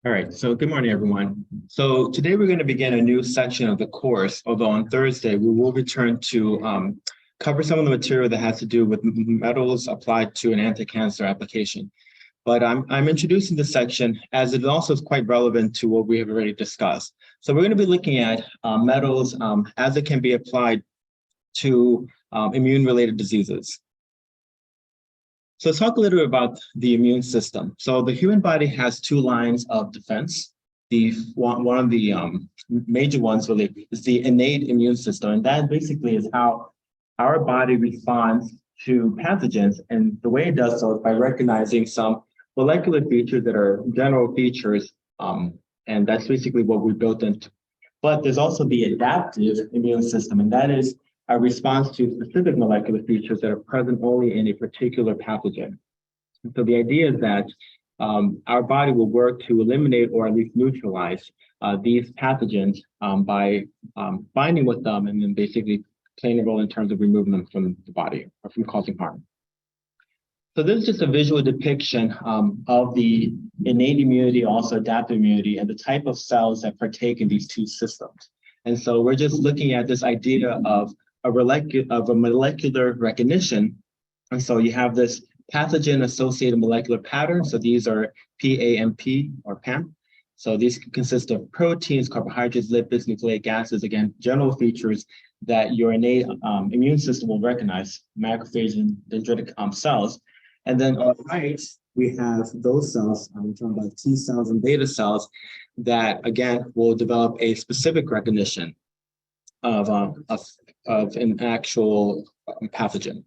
All right, so good morning, everyone. So today we're going to begin a new section of the course, although on Thursday we will return to cover some of the material that has to do with metals applied to an anti-cancer application. But I'm introducing this section as it also is quite relevant to what we have already discussed. So we're going to be looking at metals as it can be applied to immune-related diseases. So let's talk a little bit about the immune system. So the human body has two lines of defense. One of the major ones really is the innate immune system, and that basically is how our body responds to pathogens. And the way it does so is by recognizing some molecular features that are general features, and that's basically what we built into. But there's also the adaptive immune system, and that is a response to specific molecular features that are present only in a particular pathogen. And so the idea is that our body will work to eliminate or at least neutralize these pathogens by binding with them and then basically playing a role in terms of removing them from the body or from causing harm. So this is just a visual depiction of the innate immunity, also adaptive immunity, and the type of cells that partake in these two systems. And so we're just looking at this idea of a molecular recognition. And so you have this pathogen-associated molecular pattern. So these are PAMP or PAMP. So these consist of proteins, carbohydrates, lipids, nucleic acids, again, general features that your innate immune system will recognize, macrophage and dendritic cells. And then on the right, we have those cells, I'm talking about T cells and beta cells, that again will develop a specific recognition of an actual pathogen.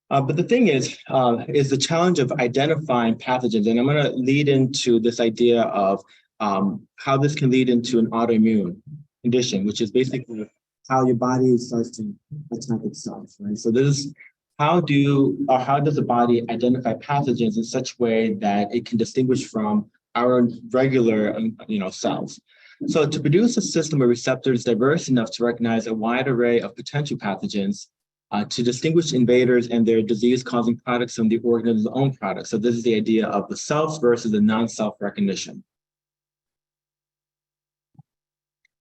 But the thing is the challenge of identifying pathogens, and I'm going to lead into this idea of how this can lead into an autoimmune condition, which is basically how your body starts to attack itself, right? So this is how does the body identify pathogens in such a way that it can distinguish from our regular, cells? So to produce a system of receptors diverse enough to recognize a wide array of potential pathogens, to distinguish invaders and their disease-causing products from the organism's own products. So this is the idea of the self versus the non-self recognition.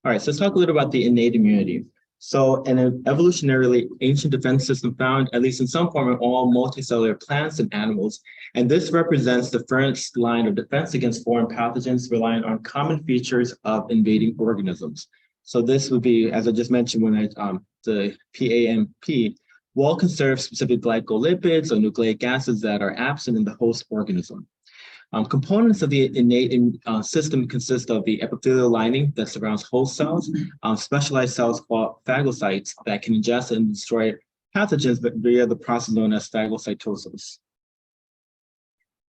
All right, so let's talk a little about the innate immunity. So an evolutionarily ancient defense system found, at least in some form, in all multicellular plants and animals. And this represents the first line of defense against foreign pathogens relying on common features of invading organisms. So this would be, as I just mentioned, the PAMP, well-conserved specific glycolipids or nucleic acids that are absent in the host organism. Components of the innate system consist of the epithelial lining that surrounds host cells, specialized cells called phagocytes that can ingest and destroy pathogens via the process known as phagocytosis.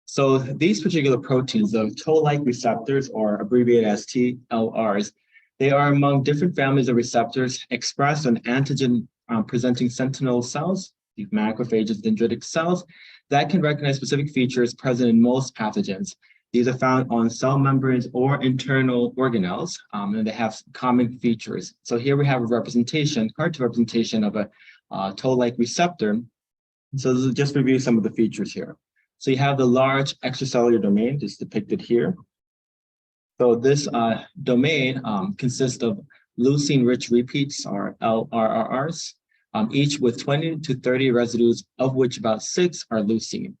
So these particular proteins, the toll-like receptors, or abbreviated as TLRs, they are among different families of receptors expressed on antigen-presenting sentinel cells, these macrophages, dendritic cells, that can recognize specific features present in most pathogens. These are found on cell membranes or internal organelles, and they have common features. So here we have a representation, cartoon representation of a toll-like receptor. So this is just review some of the features here. So you have the large extracellular domain, just depicted here. So this domain consists of leucine-rich repeats, or LRRs, each with 20 to 30 residues, of which about 6 are leucine.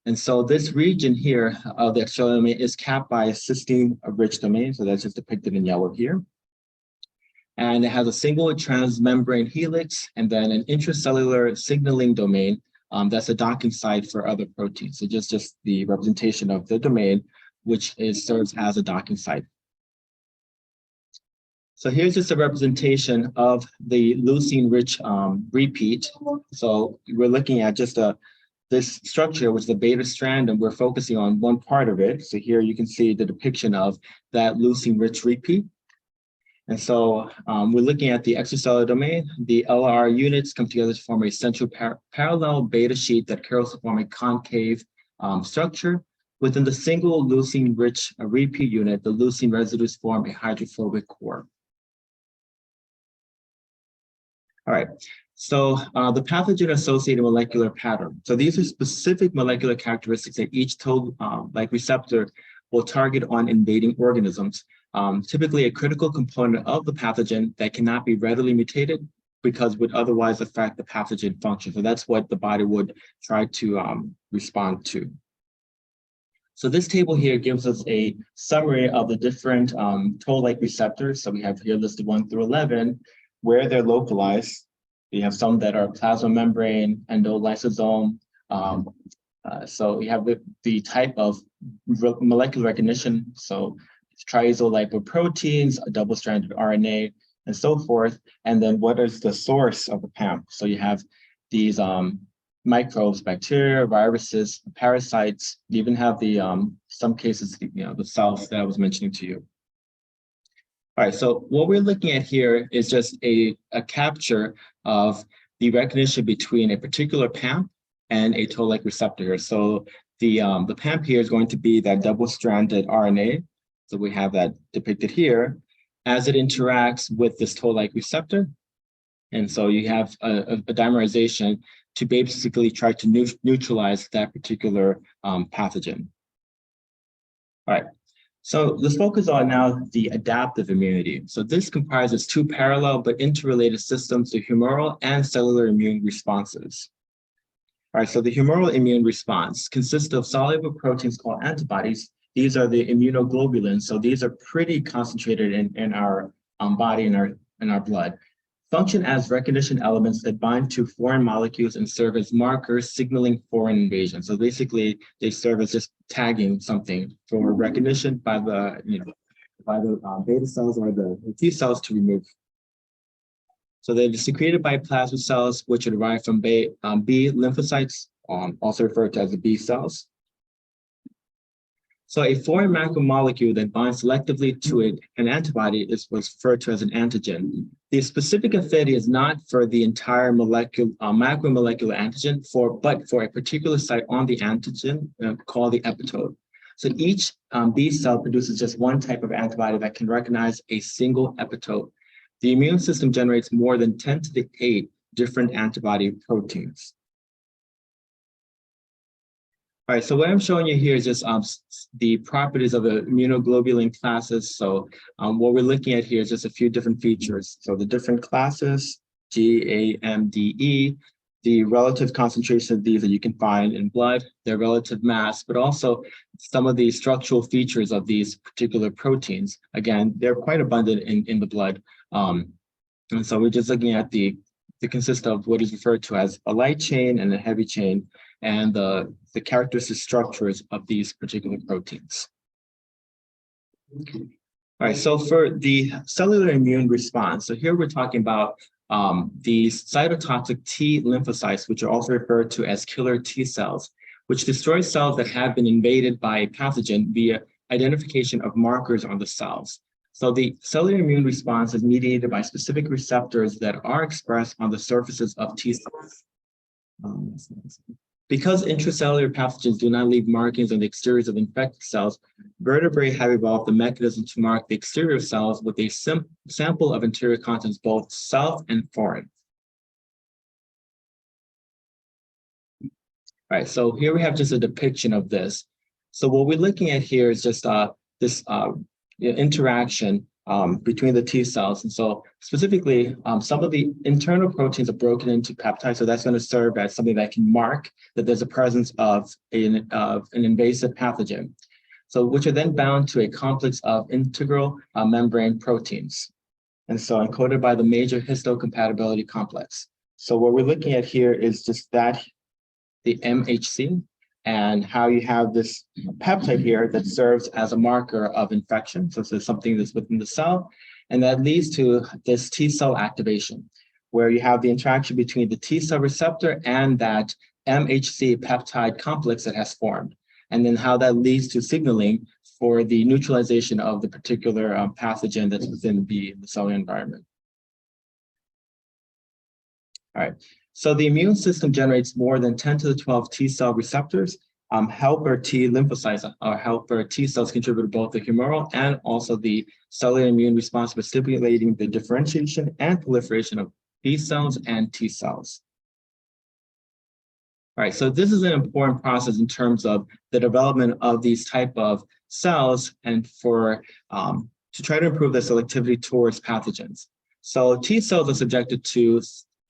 And so this region here of the extracellular domain is capped by a cysteine-rich domain, so that's just depicted in yellow here. And it has a single transmembrane helix, and then an intracellular signaling domain that's a docking site for other proteins. So just the representation of the domain, which serves as a docking site. So here's just a representation of the leucine-rich repeat. So we're looking at just this structure, which is the beta strand, and we're focusing on one part of it. So here you can see the depiction of that leucine-rich repeat. And so we're looking at the extracellular domain. The LR units come together to form a central parallel beta sheet that curls to form a concave structure. Within the single leucine-rich repeat unit, the leucine residues form a hydrophobic core. All right. So the pathogen-associated molecular pattern. So these are specific molecular characteristics that each toll-like receptor will target on invading organisms. Typically a critical component of the pathogen that cannot be readily mutated because would otherwise affect the pathogen function. So that's what the body would try to respond to. So this table here gives us a summary of the different toll-like receptors. So we have here listed 1 through 11, where they're localized. We have some that are plasma membrane, endolysosome. So we have the type of molecular recognition. So it's triazo lipoproteins, a double-stranded RNA, and so forth. And then what is the source of the PAMP? So you have these microbes, bacteria, viruses, parasites. You even have the some cases, the cells that I was mentioning to you. All right, so what we're looking at here is just a capture of the recognition between a particular PAMP and a toll-like receptor here. So the PAMP here is going to be that double-stranded RNA. So we have that depicted here as it interacts with this toll-like receptor. And so you have a dimerization to basically try to neutralize that particular pathogen. All right. So let's focus on now the adaptive immunity. So this comprises two parallel but interrelated systems, the humoral and cellular immune responses. All right, so the humoral immune response consists of soluble proteins called antibodies. These are the immunoglobulins. So these are pretty concentrated in our body, in our blood. Function as recognition elements that bind to foreign molecules and serve as markers signaling foreign invasion. So basically, they serve as just tagging something for recognition by the beta cells or the T cells to remove. So they're secreted by plasma cells, which are derived from B lymphocytes, also referred to as the B cells. So a foreign macromolecule that binds selectively to an antibody was referred to as an antigen. The specific affinity is not for the entire macromolecular antigen, but for a particular site on the antigen called the epitope. So each B cell produces just one type of antibody that can recognize a single epitope. The immune system generates more than 10 to the 8 different antibody proteins. All right, so what I'm showing you here is just the properties of the immunoglobulin classes. So what we're looking at here is just a few different features. So the different classes, G, A, M, D, E, the relative concentration of these that you can find in blood, their relative mass, but also some of the structural features of these particular proteins. Again, they're quite abundant in the blood. And so we're just looking at the consist of what is referred to as a light chain and a heavy chain, and the characteristic structures of these particular proteins. All right, so for the cellular immune response, so here we're talking about these cytotoxic T lymphocytes, which are also referred to as killer T cells, which destroy cells that have been invaded by a pathogen via identification of markers on the cells. So the cellular immune response is mediated by specific receptors that are expressed on the surfaces of T cells. Because intracellular pathogens do not leave markings on the exteriors of infected cells, vertebrae have evolved the mechanism to mark the exterior cells with a sample of interior contents, both self and foreign. All right, so here we have just a depiction of this. So what we're looking at here is just this interaction between the T cells. And so specifically, some of the internal proteins are broken into peptides. So that's going to serve as something that can mark that there's a presence of an invasive pathogen. So which are then bound to a complex of integral membrane proteins. And so encoded by the major histocompatibility complex. So what we're looking at here is just that, the MHC, and how you have this peptide here that serves as a marker of infection. So it's something that's within the cell, and that leads to this T cell activation, where you have the interaction between the T cell receptor and that MHC peptide complex that has formed, and then how that leads to signaling for the neutralization of the particular pathogen that's within the cellular environment. All right. So the immune system generates more than 10 to the 12 T cell receptors. Helper T lymphocytes or helper T cells contribute to both the humoral and also the cellular immune response by stimulating the differentiation and proliferation of B cells and T cells. All right, so this is an important process in terms of the development of these type of cells and for to try to improve their selectivity towards pathogens. So T cells are subjected to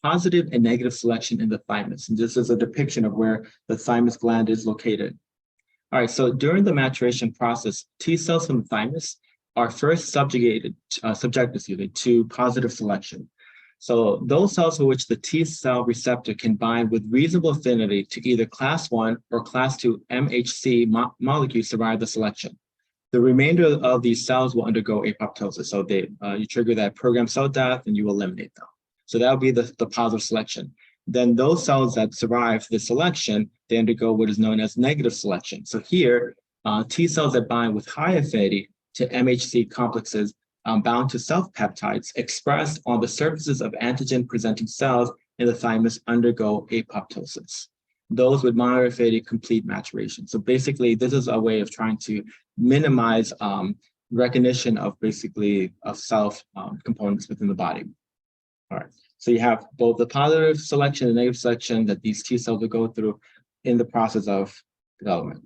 positive and negative selection in the thymus. And this is a depiction of where the thymus gland is located. All right, so during the maturation process, T cells from the thymus are first subjected to positive selection. So those cells for which the T cell receptor can bind with reasonable affinity to either class 1 or class 2 MHC molecules survive the selection. The remainder of these cells will undergo apoptosis. So you trigger that programmed cell death and you eliminate them. So that would be the positive selection. Then those cells that survive the selection, they undergo what is known as negative selection. So here, T cells that bind with high affinity to MHC complexes bound to self-peptides expressed on the surfaces of antigen-presenting cells in the thymus undergo apoptosis. Those with moderate affinity complete maturation. So basically, this is a way of trying to minimize recognition of self components within the body. All right, so you have both the positive selection and negative selection that these T cells will go through in the process of development.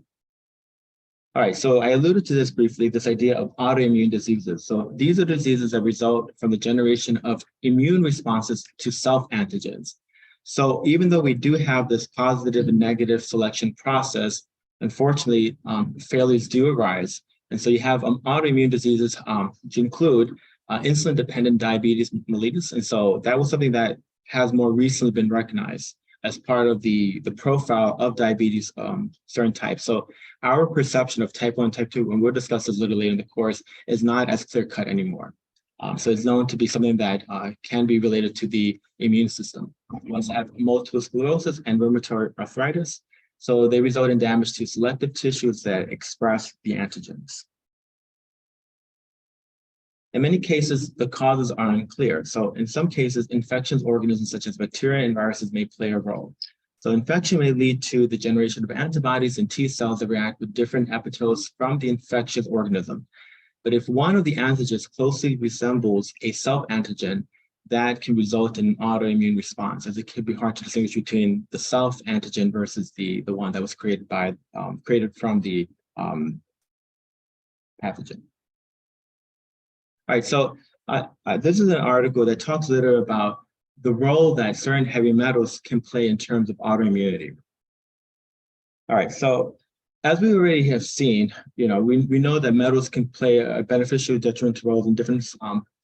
All right, so I alluded to this briefly, this idea of autoimmune diseases. So these are diseases that result from the generation of immune responses to self-antigens. So even though we do have this positive and negative selection process, unfortunately, failures do arise. And so you have autoimmune diseases, which include insulin-dependent diabetes mellitus. And so that was something that has more recently been recognized as part of the profile of diabetes, certain types. So our perception of type 1 and type 2, when we'll discuss this literally in the course, is not as clear-cut anymore. So it's known to be something that can be related to the immune system. We also have multiple sclerosis and rheumatoid arthritis. So they result in damage to selective tissues that express the antigens. In many cases, the causes are unclear. So in some cases, infectious organisms such as bacteria and viruses may play a role. So infection may lead to the generation of antibodies and T cells that react with different epitopes from the infectious organism. But if one of the antigens closely resembles a self-antigen, that can result in an autoimmune response, as it could be hard to distinguish between the self-antigen versus the one that was created from the pathogen. All right, so this is an article that talks a little about the role that certain heavy metals can play in terms of autoimmunity. All right, so as we already have seen, we know that metals can play a beneficial, detrimental role in different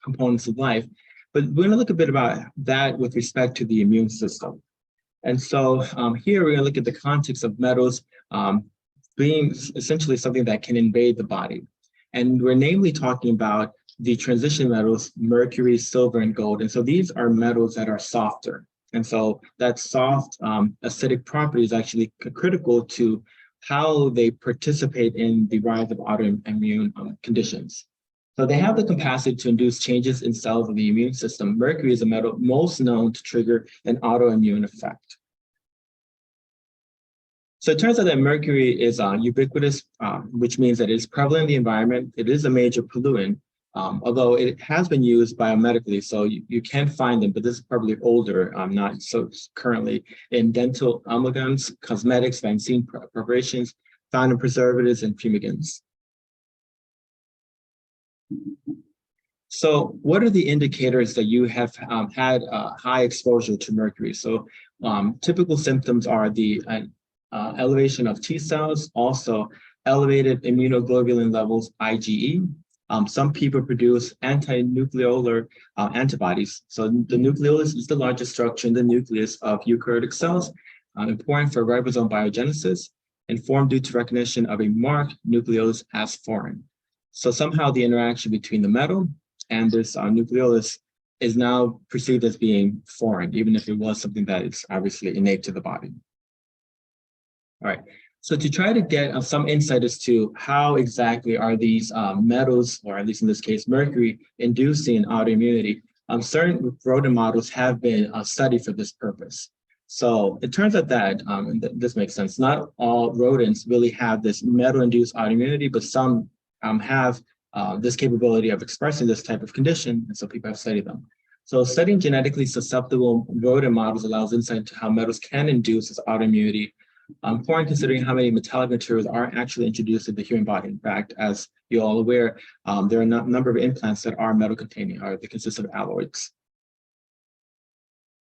components of life, but we're going to look a bit about that with respect to the immune system. And so here we're going to look at the context of metals being essentially something that can invade the body. And we're namely talking about the transition metals, mercury, silver, and gold. And so these are metals that are softer. And so that soft acidic property is actually critical to how they participate in the rise of autoimmune conditions. So they have the capacity to induce changes in cells of the immune system. Mercury is a metal most known to trigger an autoimmune effect. So it turns out that mercury is ubiquitous, which means that it is prevalent in the environment. It is a major pollutant, although it has been used biomedically, so you can find them, but this is probably older, not so currently in dental amalgams, cosmetics, vaccine preparations, found in preservatives and fumigants. So what are the indicators that you have had high exposure to mercury? So typical symptoms are the elevation of T cells, also elevated immunoglobulin levels, IgE. Some people produce anti-nucleolar antibodies. So the nucleolus is the largest structure in the nucleus of eukaryotic cells, important for ribosome biogenesis, and formed due to recognition of a marked nucleolus as foreign. So somehow the interaction between the metal and this nucleolus is now perceived as being foreign, even if it was something that is obviously innate to the body. All right. So to try to get some insight as to how exactly are these metals, or at least in this case, mercury, inducing autoimmunity, certain rodent models have been studied for this purpose. So it turns out that, and this makes sense, not all rodents really have this metal-induced autoimmunity, but some have this capability of expressing this type of condition, and so people have studied them. So studying genetically susceptible rodent models allows insight into how metals can induce this autoimmunity, important considering how many metallic materials are actually introduced in the human body. In fact, as you're all aware, there are a number of implants that are metal containing, or they consist of alloys.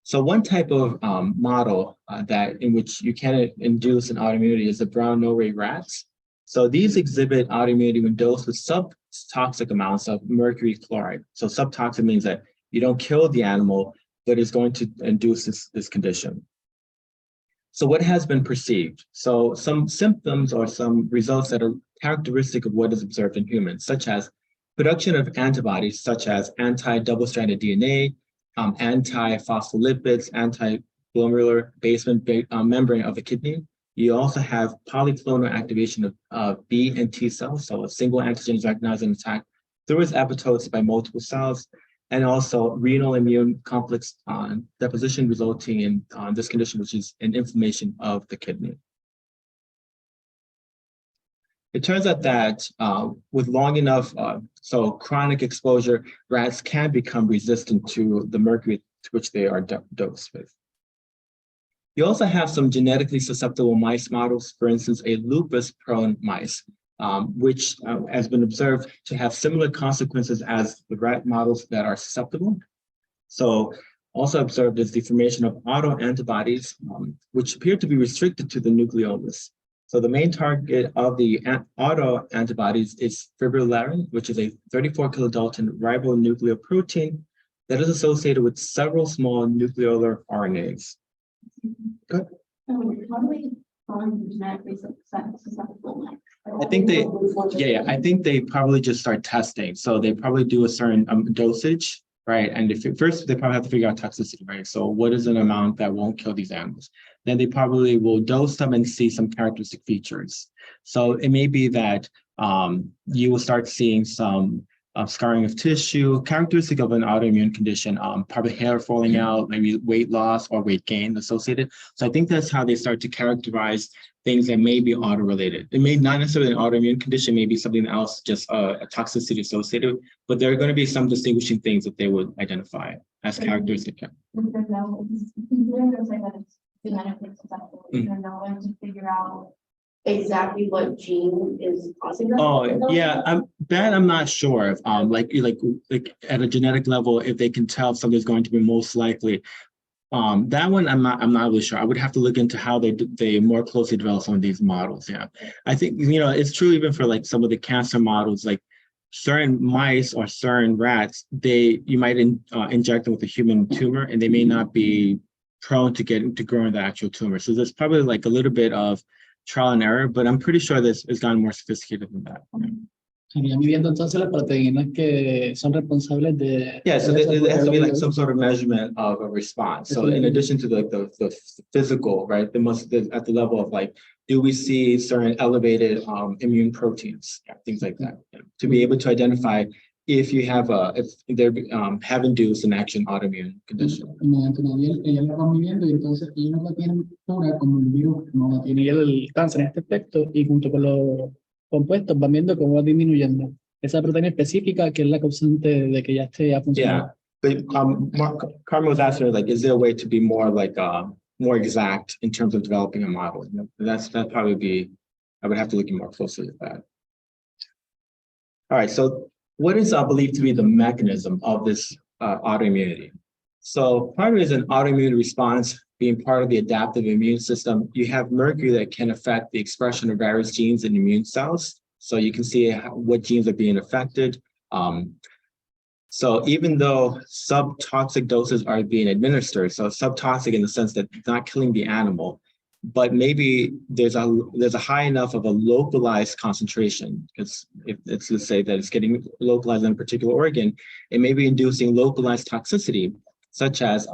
So one type of model that in which you can induce an autoimmunity is the brown no-ray rats. So these exhibit autoimmunity when dosed with subtoxic amounts of mercury chloride. So subtoxic means that you don't kill the animal, but it's going to induce this condition. So what has been perceived? So some symptoms or some results that are characteristic of what is observed in humans, such as production of antibodies, such as anti-double-stranded DNA, anti-phospholipids, anti-glomerular basement membrane of the kidney. You also have polyclonal activation of B and T cells, so a single antigen is recognized and attacked through its apoptosis by multiple cells, and also renal immune complex deposition resulting in this condition, which is an inflammation of the kidney. It turns out that with long enough, so chronic exposure, rats can become resistant to the mercury to which they are dosed with. You also have some genetically susceptible mice models, for instance, a lupus-prone mice, which has been observed to have similar consequences as the rat models that are susceptible. So also observed is the formation of autoantibodies, which appear to be restricted to the nucleolus. So the main target of the autoantibodies is fibrillary, which is a 34 kilodalton ribonucleoprotein that is associated with several small nucleolar RNAs. Good. How do we find genetically susceptible? I think I think they probably just start testing. So they probably do a certain dosage, right? And first they probably have to figure out toxicity, right? So what is an amount that won't kill these animals? Then they probably will dose them and see some characteristic features. So it may be that you will start seeing some scarring of tissue, characteristic of an autoimmune condition, probably hair falling out, maybe weight loss or weight gain associated. So I think that's how they start to characterize things that may be auto-related. It may not necessarily an autoimmune condition, maybe something else, just a toxicity associated, but there are going to be some distinguishing things that they would identify as characteristic. Genetically susceptible, they're not going to figure out exactly what gene is causing that. Oh yeah, I'm not sure if like at a genetic level, if they can tell if something's going to be most likely. That one I'm not really sure. I would have to look into how they more closely develop some of these models. Yeah, I think it's true even for like some of the cancer models, like certain mice or certain rats, you might inject them with a human tumor, and they may not be prone to growing the actual tumor. So there's probably like a little bit of trial and error, but I'm pretty sure this has gotten more sophisticated than that. Estarían midiendo entonces las proteínas que son responsables de. Yeah, so there has to be like some sort of measurement of a response. So in addition to the physical, right, at the level of like, do we see certain elevated immune proteins, things like that, to be able to identify if you have if they have induced an action autoimmune condition. Mediante ellas la van midiendo y entonces ellos no la tienen pura como el virus no la tiene el cáncer en este aspecto y junto con los compuestos van viendo cómo va disminuyendo esa proteína específica que es la causante de que ya esté a funcionar. Yeah, but Carmen was asking, like, is there a way to be more like more exact in terms of developing a model? That'd probably be, I would have to look more closely at that. All right, so what is believed to be the mechanism of this autoimmunity? So part of it is an autoimmune response being part of the adaptive immune system. You have mercury that can affect the expression of various genes in immune cells. So you can see what genes are being affected. So even though subtoxic doses are being administered, so subtoxic in the sense that it's not killing the animal, but maybe there's a high enough of a localized concentration, because if it's, let's say that it's getting localized in a particular organ, it may be inducing localized toxicity, such as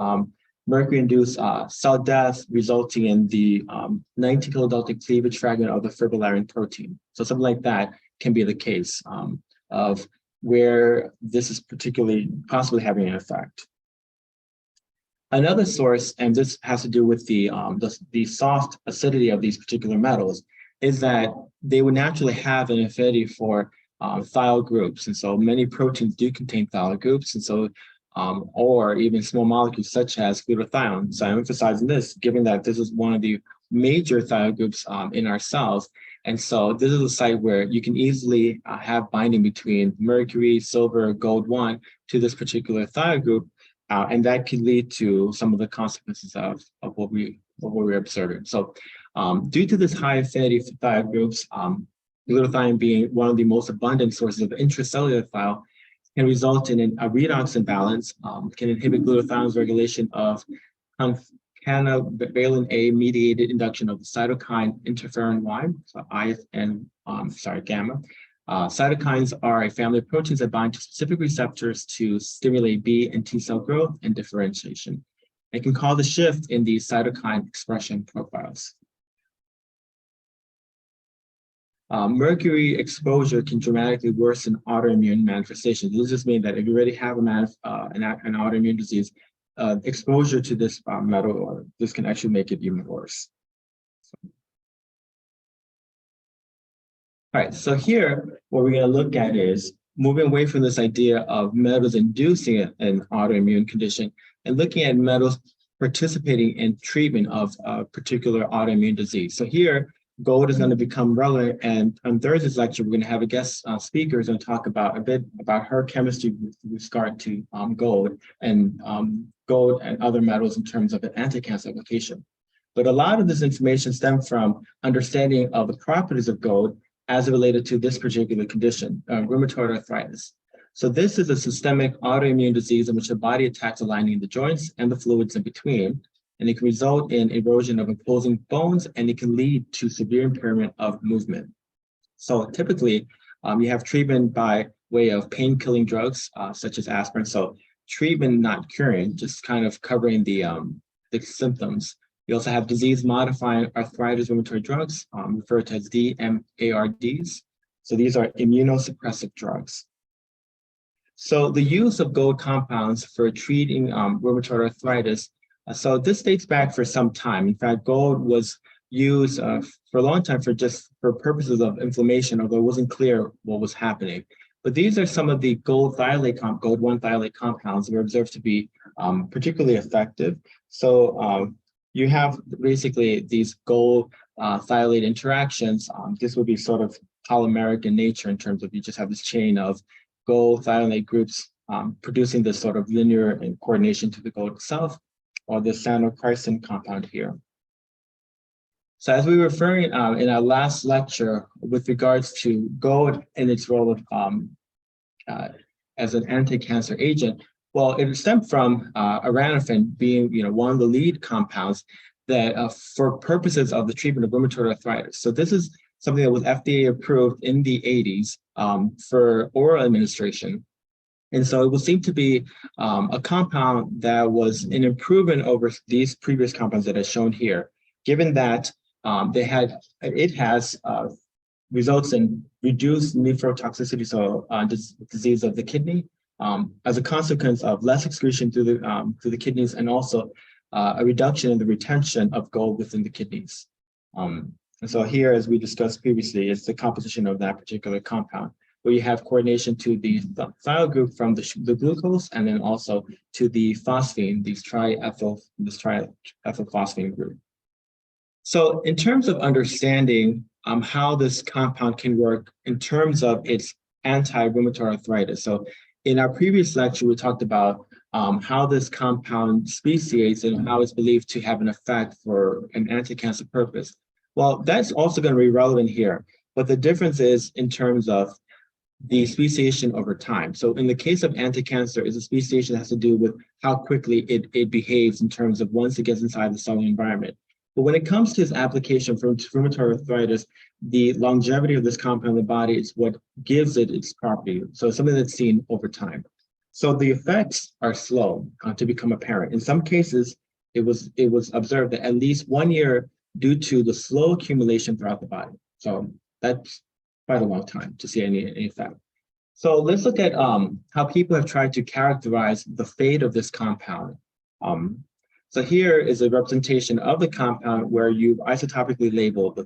mercury-induced cell death resulting in the 19 kilodalton cleavage fragment of the fibrillary protein. So something like that can be the case of where this is particularly possibly having an effect. Another source, and this has to do with the soft acidity of these particular metals, is that they would naturally have an affinity for thiol groups. And so many proteins do contain thiol groups. And so or even small molecules such as glutathione. So I'm emphasizing this, given that this is one of the major thiogroups in our cells. And so this is a site where you can easily have binding between mercury, silver, gold-1 to this particular thiogroup, and that can lead to some of the consequences of what we're observing. So due to this high affinity for thiogroups, glutathione being one of the most abundant sources of intracellular thiol, can result in a redox imbalance, can inhibit glutathione's regulation of canavalin A mediated induction of the cytokine interferon Y, so IF and gamma. Cytokines are a family of proteins that bind to specific receptors to stimulate B and T cell growth and differentiation. It can cause a shift in the cytokine expression profiles. Mercury exposure can dramatically worsen autoimmune manifestations. This just means that if you already have an autoimmune disease, exposure to this metal, or this can actually make it even worse. All right, so here, what we're going to look at is moving away from this idea of metals inducing an autoimmune condition and looking at metals participating in treatment of a particular autoimmune disease. So here, gold is going to become relevant, and on Thursday's lecture, we're going to have a guest speaker who's going to talk about a bit about her chemistry with regard to gold and other metals in terms of an anti-cancer application. But a lot of this information stems from understanding of the properties of gold as it related to this particular condition, rheumatoid arthritis. So this is a systemic autoimmune disease in which the body attacks the lining of the joints and the fluids in between, and it can result in erosion of opposing bones, and it can lead to severe impairment of movement. So typically, you have treatment by way of pain-killing drugs, such as aspirin. So treatment, not curing, just kind of covering the symptoms. You also have disease-modifying arthritis rheumatoid drugs, referred to as DMARDs. So these are immunosuppressive drugs. So the use of gold compounds for treating rheumatoid arthritis, so this dates back for some time. In fact, gold was used for a long time for purposes of inflammation, although it wasn't clear what was happening. But these are some of the gold-1 thiolate compounds that were observed to be particularly effective. So you have basically these gold thiolate interactions. This would be sort of polymeric in nature in terms of you just have this chain of gold thiolate groups producing this sort of linear coordination to the gold itself, or the sanochrystin compound here. So as we were referring in our last lecture with regards to gold and its role of, as an anti-cancer agent, well, it stemmed from aranophen being one of the lead compounds that for purposes of the treatment of rheumatoid arthritis. So this is something that was FDA approved in the 80s for oral administration. And so it would seem to be a compound that was an improvement over these previous compounds that are shown here, given that it has results in reduced nephrotoxicity, so disease of the kidney, as a consequence of less excretion through the kidneys, and also a reduction in the retention of gold within the kidneys. And so here, as we discussed previously, is the composition of that particular compound, where you have coordination to the thiol group from the glucose, and then also to the phosphine, this triethylphosphine group. So in terms of understanding how this compound can work in terms of its anti-rheumatoid arthritis. So in our previous lecture, we talked about how this compound speciates and how it's believed to have an effect for an anti-cancer purpose. Well, that's also going to be relevant here, but the difference is in terms of the speciation over time. So in the case of anti-cancer, is a speciation that has to do with how quickly it behaves in terms of once it gets inside the cellular environment. But when it comes to its application for rheumatoid arthritis, the longevity of this compound in the body is what gives it its property. So it's something that's seen over time. So the effects are slow to become apparent. In some cases, it was observed that at least 1 year due to the slow accumulation throughout the body. So that's quite a long time to see any effect. So let's look at how people have tried to characterize the fate of this compound. So here is a representation of the compound where you isotopically label the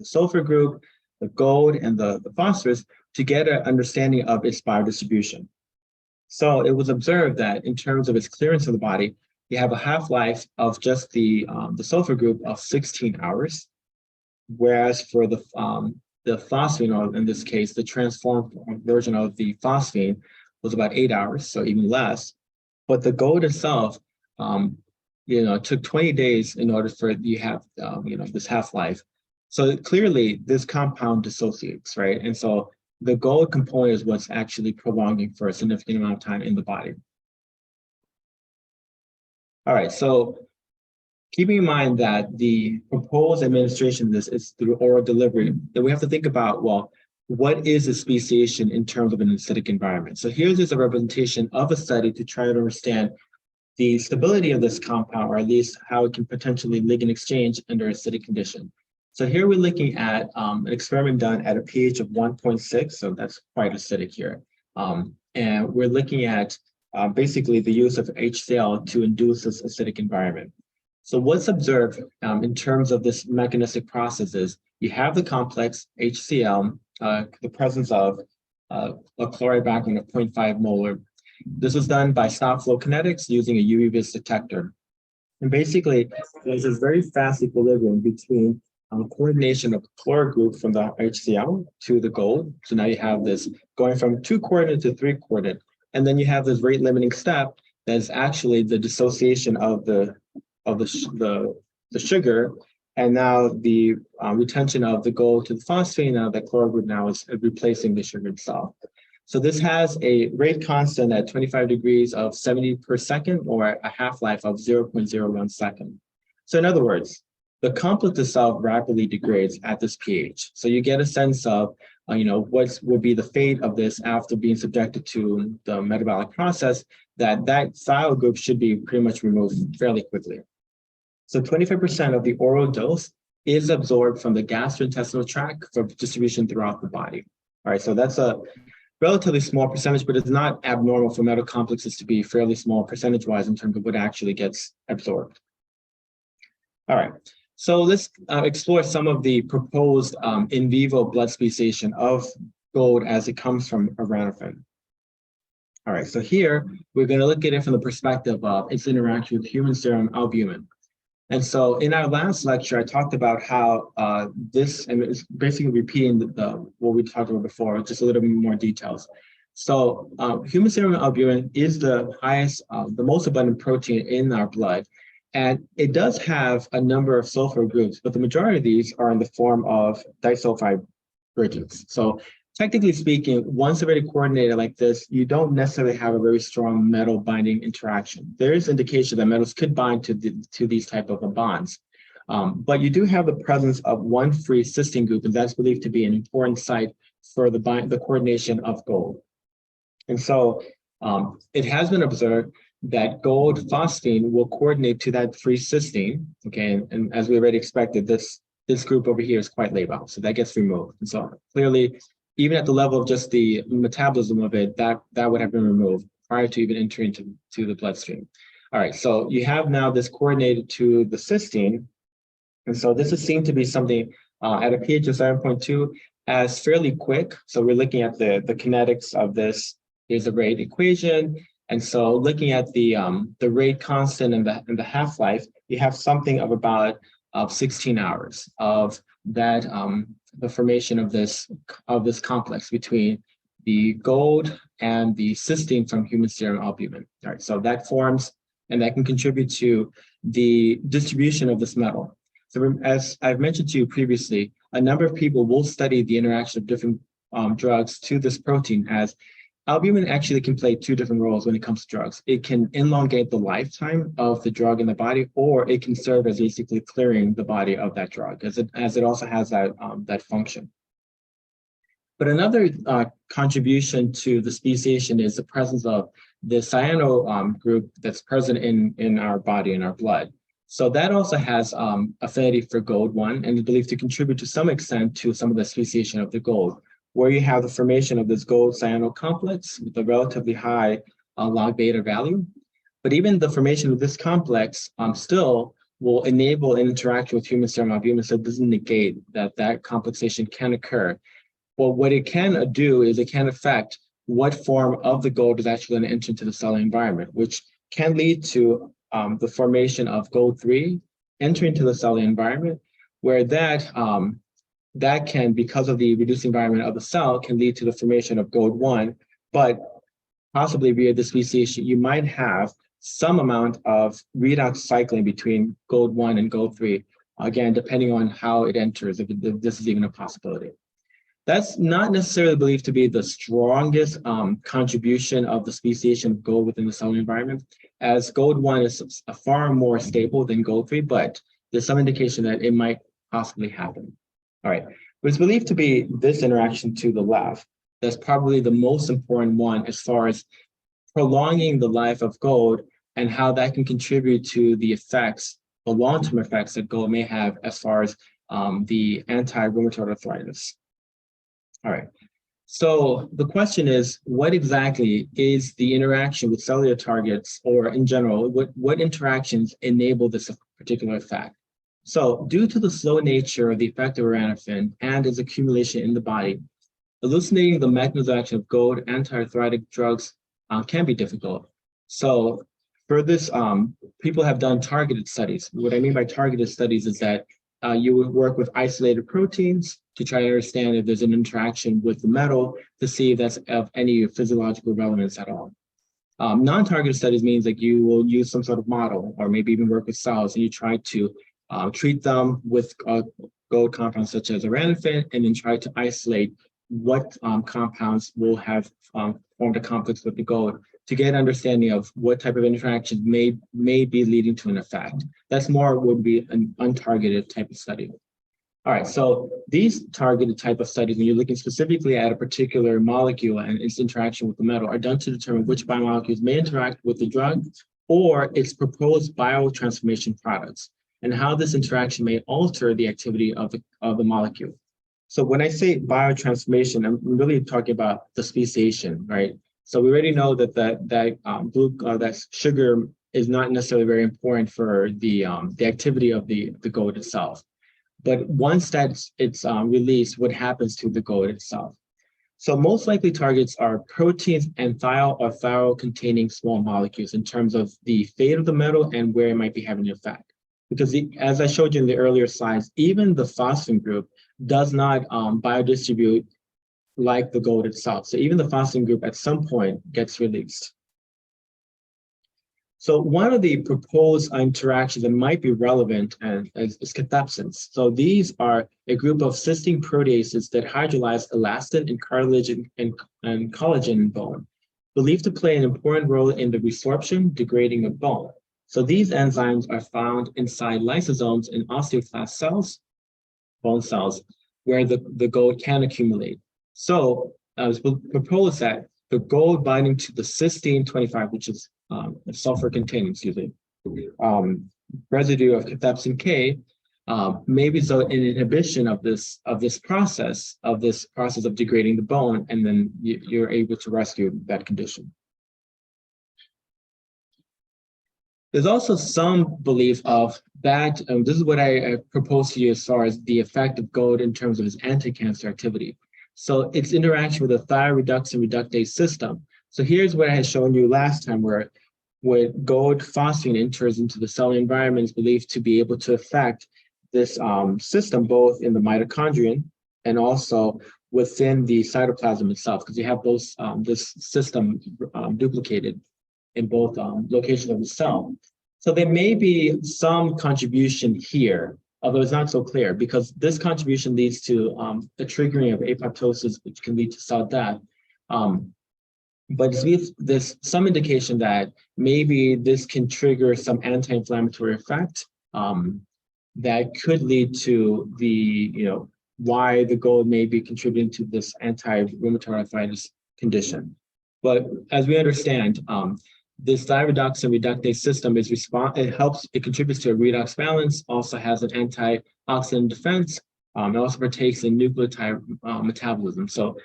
sulfur group, the gold, and the phosphorus to get an understanding of its biodistribution. So it was observed that in terms of its clearance of the body, you have a half-life of just the sulfur group of 16 hours, whereas for the phosphine, or in this case, the transformed version of the phosphine was about 8 hours, so even less. But the gold itself, took 20 days in order for you have, this half-life. So clearly this compound dissociates, right? And so the gold component is what's actually prolonging for a significant amount of time in the body. All right, so keeping in mind that the proposed administration of this is through oral delivery, then we have to think about, well, what is a speciation in terms of an acidic environment? So here's just a representation of a study to try to understand the stability of this compound, or at least how it can potentially ligand exchange under acidic condition. So here we're looking at an experiment done at a pH of 1.6, so that's quite acidic here. And we're looking at basically the use of HCl to induce this acidic environment. So what's observed in terms of this mechanistic process is you have the complex HCl, the presence of a chloride background of 0.5 molar. This was done by stop flow kinetics using a UV-vis detector. And basically, there's this very fast equilibrium between coordination of chloride group from the HCl to the gold. So now you have this going from 2 coordinate to 3 coordinate. And then you have this rate limiting step that is actually the dissociation of the sugar, and now the retention of the gold to the phosphine. Now the chloride group now is replacing the sugar itself. So this has a rate constant at 25 degrees of 70 per second, or a half-life of 0.01 second. So in other words, the complex itself rapidly degrades at this pH. So you get a sense of, what will be the fate of this after being subjected to the metabolic process, that thiol group should be pretty much removed fairly quickly. So 25% of the oral dose is absorbed from the gastrointestinal tract for distribution throughout the body. All right, so that's a relatively small percentage, but it's not abnormal for metal complexes to be fairly small percentage-wise in terms of what actually gets absorbed. All right, so let's explore some of the proposed in vivo blood speciation of gold as it comes from oranophane. All right, so here we're going to look at it from the perspective of its interaction with human serum albumin. And so in our last lecture, I talked about how this, and it's basically repeating what we talked about before, just a little bit more details. So human serum albumin is the highest, the most abundant protein in our blood. And it does have a number of sulfur groups, but the majority of these are in the form of disulfide bridges. So technically speaking, once already coordinated like this, you don't necessarily have a very strong metal binding interaction. There is indication that metals could bind to these type of bonds. But you do have the presence of one free cysteine group, and that's believed to be an important site for the coordination of gold. And so it has been observed that gold phosphine will coordinate to that free cysteine, okay? And as we already expected, this group over here is quite labile, so that gets removed. And so clearly, even at the level of just the metabolism of it, that would have been removed prior to even entering to the bloodstream. All right, so you have now this coordinated to the cysteine. And so this is seen to be something at a pH of 7.2 as fairly quick. So we're looking at the kinetics of this. Here's the rate equation. And so looking at the rate constant and the half-life, you have something of about 16 hours of that, the formation of this complex between the gold and the cysteine from human serum albumin. All right, so that forms, and that can contribute to the distribution of this metal. So as I've mentioned to you previously, a number of people will study the interaction of different drugs to this protein, as albumin actually can play 2 different roles when it comes to drugs. It can elongate the lifetime of the drug in the body, or it can serve as basically clearing the body of that drug, as it also has that function. But another contribution to the speciation is the presence of the cyano group that's present in our body, in our blood. So that also has affinity for gold, and is believed to contribute to some extent to some of the speciation of the gold, where you have the formation of this gold cyano complex with a relatively high log beta value. But even the formation of this complex still will enable an interaction with human serum albumin, so it doesn't negate that complexation can occur. Well, what it can do is it can affect what form of the gold is actually going to enter into the cellular environment, which can lead to the formation of gold-3 entering into the cellular environment, where that can, because of the reduced environment of the cell, can lead to the formation of gold-1, but possibly via the speciation, you might have some amount of redox cycling between gold-1 and gold-3, again, depending on how it enters, if this is even a possibility. That's not necessarily believed to be the strongest contribution of the speciation of gold within the cellular environment, as gold-1 is far more stable than gold-3, but there's some indication that it might possibly happen. All right, but it's believed to be this interaction to the left that's probably the most important one as far as prolonging the life of gold and how that can contribute to the effects, the long-term effects that gold may have as far as the anti-rheumatoid arthritis. All right, so the question is, what exactly is the interaction with cellular targets, or in general, what interactions enable this particular effect? So due to the slow nature of the effect of Aranaphen and its accumulation in the body, elucidating the mechanism of action of gold anti-arthritic drugs can be difficult. So for this, people have done targeted studies. What I mean by targeted studies is that you would work with isolated proteins to try to understand if there's an interaction with the metal to see if that's of any physiological relevance at all. Non-targeted studies means that you will use some sort of model or maybe even work with cells and you try to treat them with gold compounds such as Aranaphen and then try to isolate what compounds will have formed a complex with the gold to get an understanding of what type of interaction may be leading to an effect. That's more would be an untargeted type of study. All right, so these targeted type of studies, when you're looking specifically at a particular molecule and its interaction with the metal, are done to determine which biomolecules may interact with the drug or its proposed biotransformation products, and how this interaction may alter the activity of the molecule. So when I say biotransformation, I'm really talking about the speciation, right? So we already know that that sugar is not necessarily very important for the activity of the gold itself. But once it's released, what happens to the gold itself? So most likely targets are proteins and thiol or thiol-containing small molecules in terms of the fate of the metal and where it might be having an effect. Because as I showed you in the earlier slides, even the phosphine group does not biodistribute like the gold itself. So even the phosphine group at some point gets released. So one of the proposed interactions that might be relevant is cathepsins. So these are a group of cysteine proteases that hydrolyze elastin and cartilage and collagen in bone, believed to play an important role in the resorption, degrading of bone. So these enzymes are found inside lysosomes in osteoclast cells, bone cells, where the gold can accumulate. So I was proposed that the gold binding to the cysteine 25, which is sulfur-containing, residue of cathepsin K, maybe so an inhibition of this process of degrading the bone, and then you're able to rescue that condition. There's also some belief of that, this is what I propose to you as far as the effect of gold in terms of its anti-cancer activity. So its interaction with the thioreducin reductase system. So here's what I had shown you last time, where gold phosphine enters into the cellular environment is believed to be able to affect this system both in the mitochondrion and also within the cytoplasm itself, because you have both this system duplicated in both locations of the cell. So there may be some contribution here, although it's not so clear, because this contribution leads to the triggering of apoptosis, which can lead to cell death. But there's some indication that maybe this can trigger some anti-inflammatory effect that could lead to why the gold may be contributing to this anti-rheumatoid arthritis condition. But as we understand, this thioreducin reductase system it contributes to a redox balance, also has an antioxidant defense, it also partakes in nucleotide metabolism. So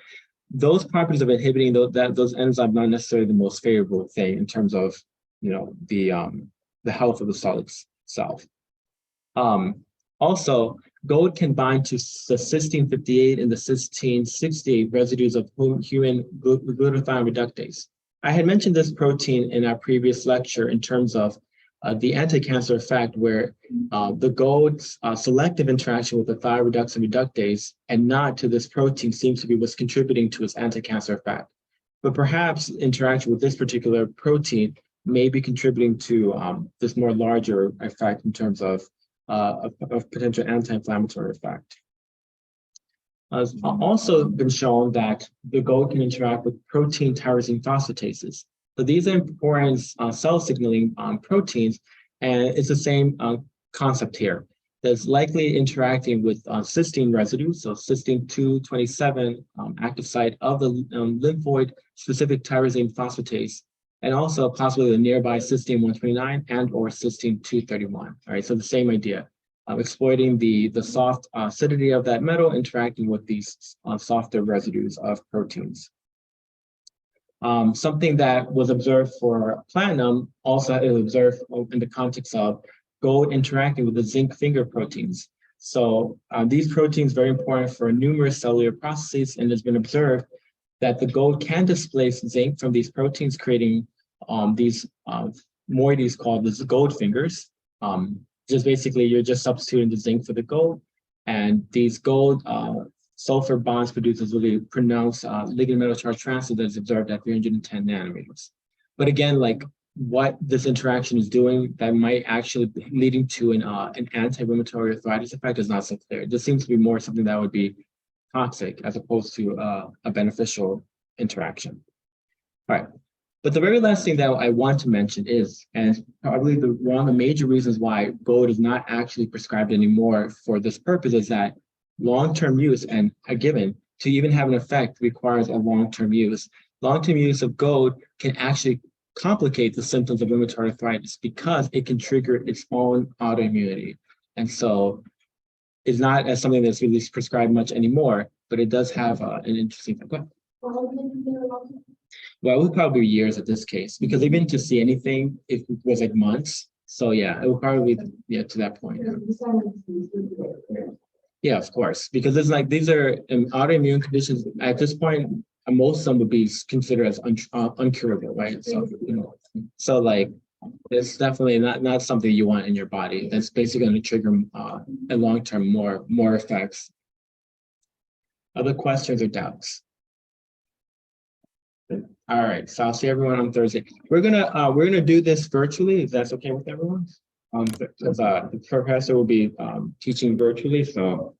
those properties of inhibiting those enzymes are not necessarily the most favorable thing in terms of the health of the cell itself. Also, gold can bind to the cysteine 58 and the cysteine 68 residues of human glutathione reductase. I had mentioned this protein in our previous lecture in terms of the anti-cancer effect, where the gold's selective interaction with the thyroreductin reductase and not to this protein seems to be what's contributing to its anti-cancer effect. But perhaps interaction with this particular protein may be contributing to this more larger effect in terms of potential anti-inflammatory effect. It's also been shown that the gold can interact with protein tyrosine phosphatases. So these are important cell signaling proteins, and it's the same concept here. That's likely interacting with cysteine residues, so cysteine 227 active site of the lymphoid specific tyrosine phosphatase, and also possibly the nearby cysteine 129 and or cysteine 231. All right, so the same idea. Exploiting the soft acidity of that metal interacting with these softer residues of proteins. Something that was observed for platinum also is observed in the context of gold interacting with the zinc finger proteins. So these proteins are very important for numerous cellular processes, and it's been observed that the gold can displace zinc from these proteins, creating these moieties called the gold fingers. Just basically, you're just substituting the zinc for the gold, and these gold sulfur bonds produces really pronounced ligand metal charge transfer that is observed at 310 nanometers. But again, like what this interaction is doing that might actually be leading to an anti-rheumatoid arthritis effect is not so clear. This seems to be more something that would be toxic as opposed to a beneficial interaction. All right. But the very last thing that I want to mention is, and probably one of the major reasons why gold is not actually prescribed anymore for this purpose, is that long-term use and a given to even have an effect requires a long-term use. Long-term use of gold can actually complicate the symptoms of rheumatoid arthritis because it can trigger its own autoimmunity. And so it's not as something that's really prescribed much anymore, but it does have an interesting effect. Well, it would probably be years at this case, because even to see anything, it was like months. So yeah, it would probably be to that point. Yeah, of course, because it's like these are autoimmune conditions. At this point, most of them would be considered as uncurable, right? So so like it's definitely not something you want in your body. That's basically going to trigger a long-term more effects. Other questions or doubts? All right, so I'll see everyone on Thursday. We're gonna do this virtually, if that's okay with everyone. Because the professor will be teaching virtually, so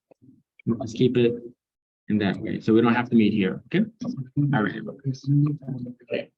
let's keep it in that way. So we don't have to meet here. Okay. All right. Okay.